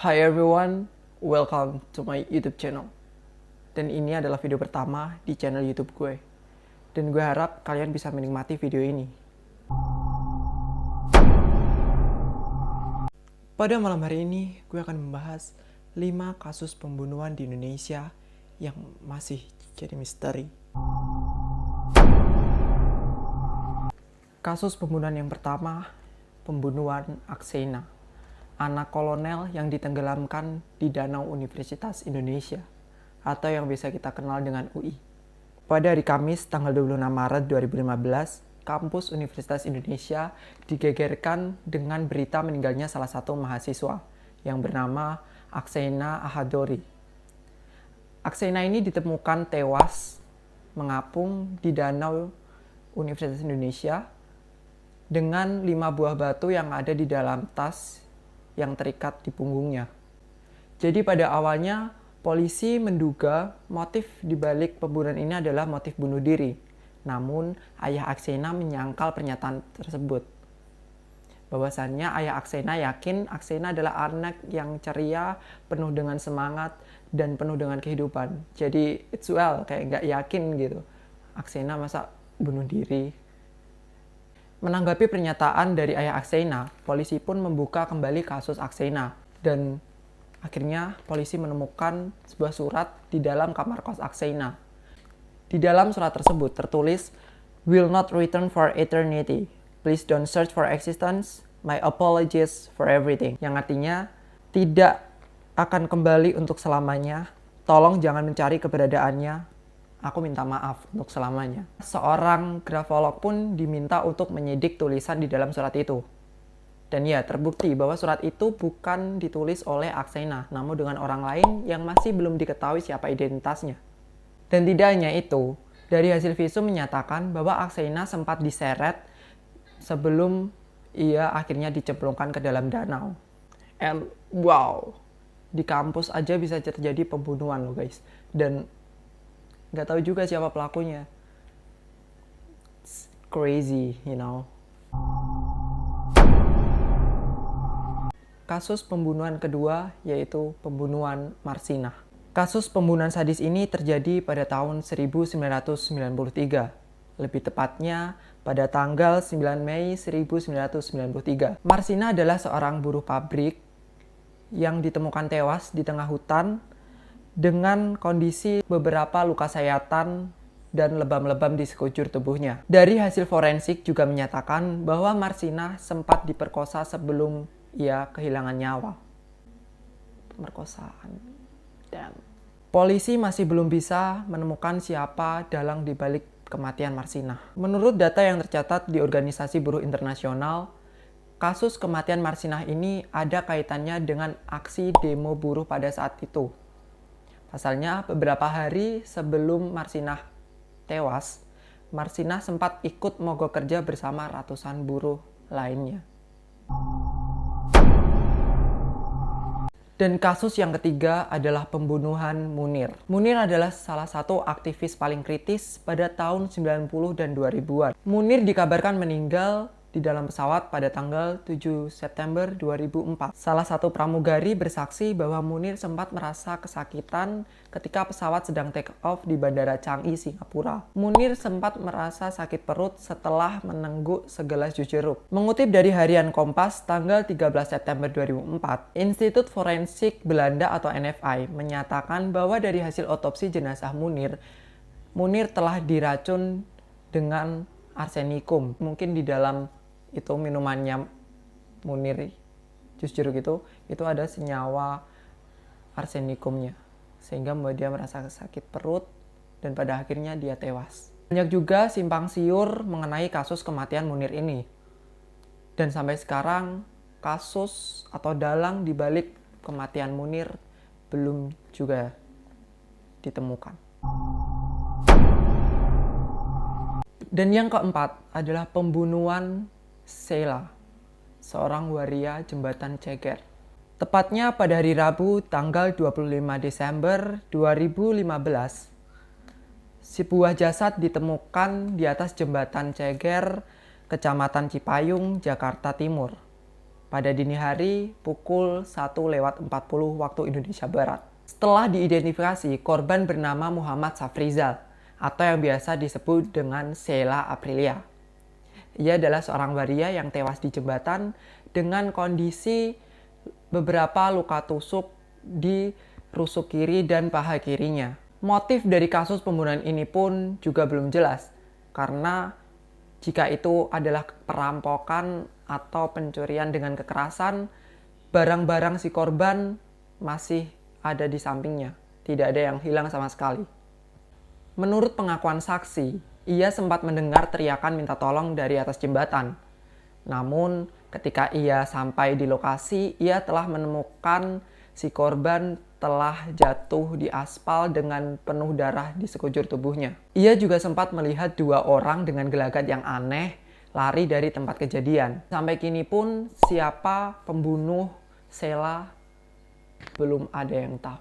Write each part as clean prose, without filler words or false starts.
Hi everyone, welcome to my YouTube channel. Dan ini adalah video pertama di channel YouTube gue. Dan gue harap kalian bisa menikmati video ini. Pada malam hari ini, gue akan membahas 5 kasus pembunuhan di Indonesia yang masih jadi misteri. Kasus pembunuhan yang pertama, pembunuhan Aksena, anak kolonel yang ditenggelamkan di Danau Universitas Indonesia, atau yang biasa kita kenal dengan UI. Pada hari Kamis, tanggal 26 Maret 2015, kampus Universitas Indonesia digegerkan dengan berita meninggalnya salah satu mahasiswa yang bernama Aksena Ahadori. Aksena ini ditemukan tewas mengapung di Danau Universitas Indonesia dengan 5 buah batu yang ada di dalam tas yang terikat di punggungnya. Jadi pada awalnya polisi menduga motif dibalik pembunuhan ini adalah motif bunuh diri. Namun ayah Aksena menyangkal pernyataan tersebut. Bahwasannya ayah Aksena yakin Aksena adalah anak yang ceria, penuh dengan semangat, dan penuh dengan kehidupan. Jadi it's well, kayak nggak yakin gitu. Aksena masa bunuh diri. Menanggapi pernyataan dari ayah Aksena, polisi pun membuka kembali kasus Aksena. Dan akhirnya polisi menemukan sebuah surat di dalam kamar kos Aksena. Di dalam surat tersebut tertulis, "Will not return for eternity. Please don't search for existence. My apologies for everything." Yang artinya, tidak akan kembali untuk selamanya. Tolong jangan mencari keberadaannya. Aku minta maaf untuk selamanya. Seorang grafolog pun diminta untuk menyidik tulisan di dalam surat itu. Dan ya, terbukti bahwa surat itu bukan ditulis oleh Aksena, namun dengan orang lain yang masih belum diketahui siapa identitasnya. Dan tidak hanya itu, dari hasil visum menyatakan bahwa Aksena sempat diseret sebelum ia akhirnya dicemplungkan ke dalam danau. And wow, di kampus aja bisa terjadi pembunuhan loh guys. Dan nggak tahu juga siapa pelakunya. It's crazy, you know. Kasus pembunuhan kedua yaitu pembunuhan Marsinah. Kasus pembunuhan sadis ini terjadi pada tahun 1993. Lebih tepatnya pada tanggal 9 Mei 1993. Marsinah adalah seorang buruh pabrik yang ditemukan tewas di tengah hutan dengan kondisi beberapa luka sayatan dan lebam-lebam di sekujur tubuhnya. Dari hasil forensik juga menyatakan bahwa Marsinah sempat diperkosa sebelum ia kehilangan nyawa. Pemerkosaan. Damn. Polisi masih belum bisa menemukan siapa dalang dibalik kematian Marsinah. Menurut data yang tercatat di Organisasi Buruh Internasional, kasus kematian Marsinah ini ada kaitannya dengan aksi demo buruh pada saat itu. Pasalnya, beberapa hari sebelum Marsinah tewas, Marsinah sempat ikut mogok kerja bersama ratusan buruh lainnya. Dan kasus yang ketiga adalah pembunuhan Munir. Munir adalah salah satu aktivis paling kritis pada tahun 90 dan 2000-an. Munir dikabarkan meninggal di dalam pesawat pada tanggal 7 September 2004. Salah satu pramugari bersaksi bahwa Munir sempat merasa kesakitan ketika pesawat sedang take off di Bandara Changi, Singapura. Munir sempat merasa sakit perut setelah menengguk segelas jus jeruk. Mengutip dari harian Kompas tanggal 13 September 2004, Institut Forensik Belanda atau NFI menyatakan bahwa dari hasil otopsi jenazah Munir, Munir telah diracun dengan arsenikum. Mungkin di dalam itu minumannya Munir, jus jeruk itu ada senyawa arsenikumnya, sehingga membuat dia merasa sakit perut dan pada akhirnya dia tewas. Banyak juga simpang siur mengenai kasus kematian Munir ini, dan sampai sekarang kasus atau dalang dibalik kematian Munir belum juga ditemukan. Dan yang keempat adalah pembunuhan Sheila, seorang waria jembatan Ceger. Tepatnya pada hari Rabu tanggal 25 Desember 2015, sebuah jasad ditemukan di atas jembatan Ceger, Kecamatan Cipayung, Jakarta Timur. pada dini hari pukul 1:40 waktu Indonesia Barat. Setelah diidentifikasi, korban bernama Muhammad Safrizal atau yang biasa disebut dengan Sheila Aprilia. Ia adalah seorang waria yang tewas di jembatan dengan kondisi beberapa luka tusuk di rusuk kiri dan paha kirinya. Motif dari kasus pembunuhan ini pun juga belum jelas, karena jika itu adalah perampokan atau pencurian dengan kekerasan, barang-barang si korban masih ada di sampingnya. Tidak ada yang hilang sama sekali. Menurut pengakuan saksi, ia sempat mendengar teriakan minta tolong dari atas jembatan. Namun, ketika ia sampai di lokasi, ia telah menemukan si korban telah jatuh di aspal dengan penuh darah di sekujur tubuhnya. Ia juga sempat melihat 2 orang dengan gelagat yang aneh lari dari tempat kejadian. Sampai kini pun siapa pembunuh Sheila belum ada yang tahu.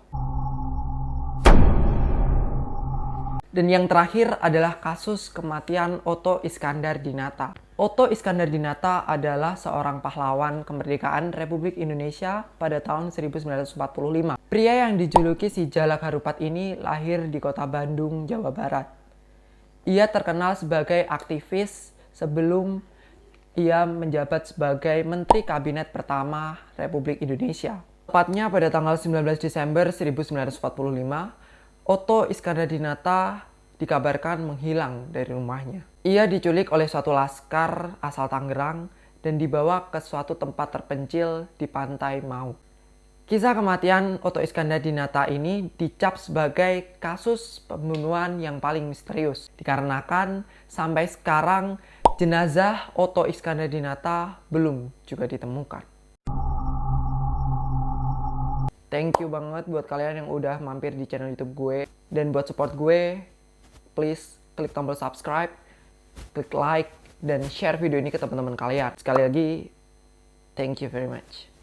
Dan yang terakhir adalah kasus kematian Otto Iskandar-Dinata. Otto Iskandar-Dinata adalah seorang pahlawan kemerdekaan Republik Indonesia pada tahun 1945. Pria yang dijuluki si Jalak Harupat ini lahir di kota Bandung, Jawa Barat. Ia terkenal sebagai aktivis sebelum ia menjabat sebagai Menteri Kabinet pertama Republik Indonesia. Tepatnya pada tanggal 19 Desember 1945, Otto Iskandar-Dinata dikabarkan menghilang dari rumahnya. Ia diculik oleh suatu laskar asal Tangerang dan dibawa ke suatu tempat terpencil di Pantai Mau. Kisah kematian Otto Iskandar-Dinata ini dicap sebagai kasus pembunuhan yang paling misterius, dikarenakan sampai sekarang jenazah Otto Iskandar-Dinata belum juga ditemukan. Thank you banget buat kalian yang udah mampir di channel YouTube gue. Dan buat support gue, please klik tombol subscribe, klik like, dan share video ini ke teman-teman kalian. Sekali lagi, thank you very much.